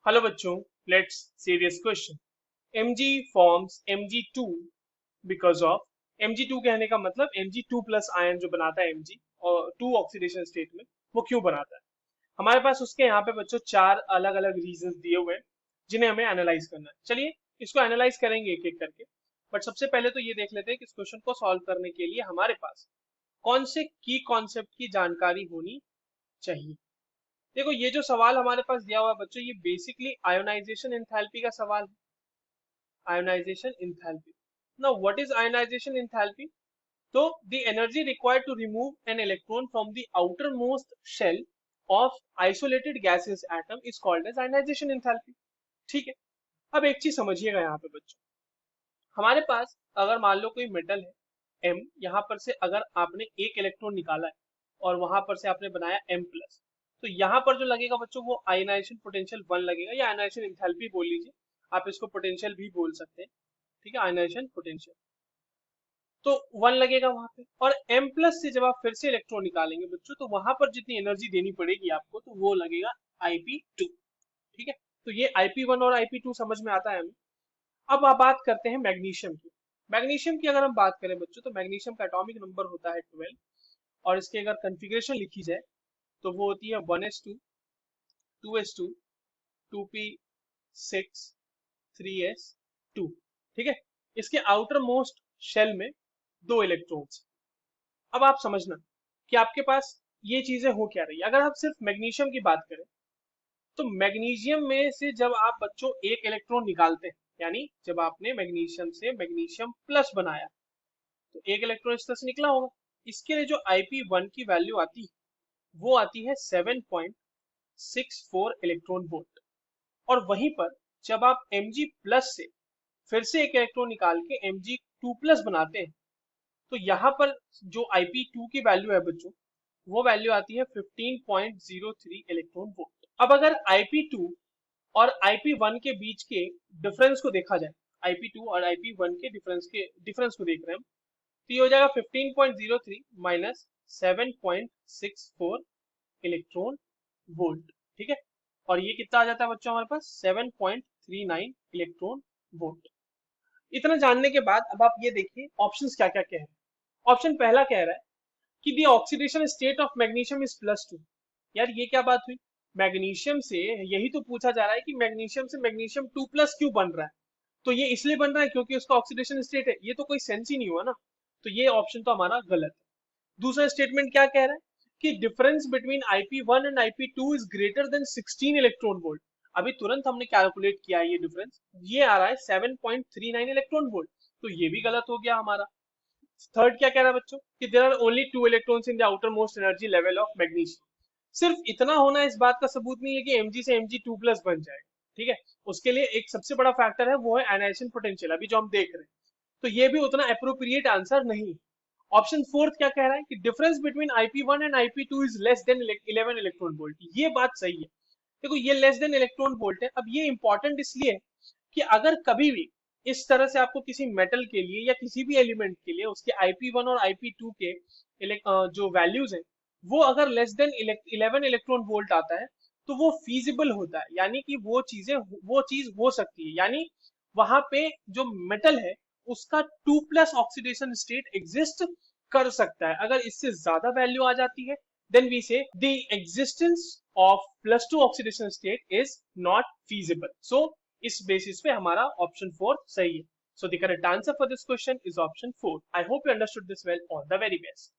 Hello बच्चों, let's see this question. Mg forms Mg2 because of Mg2 कहने का मतलब Mg2 प्लस आयन जो बनाता है Mg और 2 ऑक्सीडेशन स्टेट में, वो क्यों बनाता है। हमारे पास उसके यहाँ पे बच्चों चार अलग अलग रीजंस दिए हुए हैं जिन्हें हमें एनालाइज करना है। चलिए इसको एनालाइज करेंगे एक एक करके। बट सबसे पहले तो ये देख लेते हैं कि इस क्वेश्चन को सॉल्व करने के लिए हमारे पास कौन से की कॉन्सेप्ट की जानकारी होनी चाहिए। देखो ये जो सवाल हमारे पास दिया हुआ है बच्चों, ये बेसिकली आयोनाइजेशन एंथैल्पी का सवाल है। Ionization enthalpy. Now what is ionization enthalpy? तो the energy required to remove an electron from the outermost shell of isolated gaseous atom is called as ionization enthalpy. ठीक है। अब एक चीज समझिएगा यहाँ पे बच्चों, हमारे पास अगर मान लो कोई मेटल है M, यहाँ पर से अगर आपने एक इलेक्ट्रॉन निकाला है और वहां पर से आपने बनाया M प्लस, तो यहाँ पर जो लगेगा बच्चों वो आयनाइजेशन पोटेंशियल 1 लगेगा, या आयनाइजेशन एंथैल्पी बोल लीजिए, आप इसको पोटेंशियल भी बोल सकते हैं। ठीक है, आयनाइजेशन पोटेंशियल तो 1 लगेगा वहां पे। और M प्लस से जब आप फिर से इलेक्ट्रॉन निकालेंगे बच्चों, तो वहां पर जितनी एनर्जी देनी पड़ेगी आपको, तो वो लगेगा IP2। ठीक है, तो ये IP1 और IP2 समझ में आता है हमें। अब आप बात करते हैं मैग्नीशियम की। मैग्नीशियम की अगर हम बात करें बच्चों, तो मैग्नीशियम का एटॉमिक नंबर होता है 12, और इसकी अगर कॉन्फ़िगरेशन लिखी जाए तो वो होती है 1s2, 2s2, 2p6, 3s2। ठीक है, इसके आउटर मोस्ट शेल में 2 इलेक्ट्रॉन्स। अब आप समझना कि आपके पास ये चीजें हो क्या रही है। अगर आप सिर्फ मैग्नीशियम की बात करें, तो मैग्नीशियम में से जब आप बच्चों एक इलेक्ट्रॉन निकालते हैं, यानी जब आपने मैग्नीशियम से मैग्नीशियम प्लस बनाया, तो एक इलेक्ट्रॉन इस तरह से निकला होगा। इसके लिए जो IP1 की वैल्यू आती है वो आती है 7.64 इलेक्ट्रॉन वोल्ट। और वहीं पर जब आप Mg प्लस से फिर से एक इलेक्ट्रॉन निकाल के Mg2 प्लस बनाते हैं, तो यहाँ पर जो IP2 की वैल्यू है बच्चों, वो वैल्यू आती है 15.03 इलेक्ट्रॉन वोल्ट। अब अगर IP2 और IP1 के बीच के डिफरेंस को देखा जाए, IP2 और IP1 के डिफरेंस को देख रहे हैं हम, तो ये हो जाएगा 15.03 माइनस 7.64 इलेक्ट्रॉन वोल्ट। ठीक है, और ये कितना आ जाता है बच्चों हमारे पास 7.39 इलेक्ट्रॉन वोल्ट। इतना जानने के बाद अब आप ये देखिए ऑप्शंस क्या क्या कह रहे हैं। ऑप्शन पहला कह रहा है कि the oxidation state of magnesium is +2। यार ये क्या बात हुई, मैग्नीशियम से यही तो पूछा जा रहा है कि मैग्नीशियम से मैग्नीशियम 2 प्लस क्यों बन रहा है। तो ये इसलिए बन रहा है क्योंकि उसका ऑक्सीडेशन स्टेट है, ये तो कोई सेंस ही नहीं हुआ ना। तो ये ऑप्शन तो हमारा गलत है। दूसरा स्टेटमेंट क्या कह रहा है कि difference between IP1 and IP2 is greater than 16 electron volt. अभी तुरंत हमने कैलकुलेट किया है ये डिफरेंस, ये आ रहा है 7.39 इलेक्ट्रॉन वोल्ट, तो ये भी गलत हो गया हमारा। थर्ड क्या कह रहा है बच्चों कि there are only 2 electrons in the outermost energy level of magnesium. सिर्फ इतना होना इस बात का सबूत नहीं है कि Mg से Mg2 प्लस बन जाएगा। ठीक है, उसके लिए एक सबसे बड़ा फैक्टर है, वो है आयनाइजेशन पोटेंशियल, अभी जो हम देख रहे हैं। तो ये भी उतना अप्रोप्रिएट आंसर नहीं है। ऑप्शन फोर्थ क्या कह रहा है कि difference between IP1 and IP2 is less than 11 electron volt. ये बात सही है। देखो ये लेस देन इलेक्ट्रॉन वोल्ट है। अब ये इंपॉर्टेंट इसलिए है कि अगर कभी भी इस तरह से आपको किसी मेटल के लिए या किसी भी एलिमेंट के लिए उसके IP1 और IP2 के जो वैल्यूज हैं, वो अगर लेस देन 11 इलेक्ट्रॉन वोल्ट आता है, तो वो फीजिबल होता है, यानी कि वो चीज हो सकती है, यानी वहां पे जो मेटल है उसका 2 प्लस ऑक्सीडेशन स्टेट एग्जिस्ट कर सकता है। अगर इससे ज्यादा वैल्यू आ जाती है, then we say the existence of +2 oxidation state is not feasible. So इस बेसिस पे हमारा ऑप्शन 4 सही है। So the correct answer for this question is option 4. I hope you understood this well. All the very best.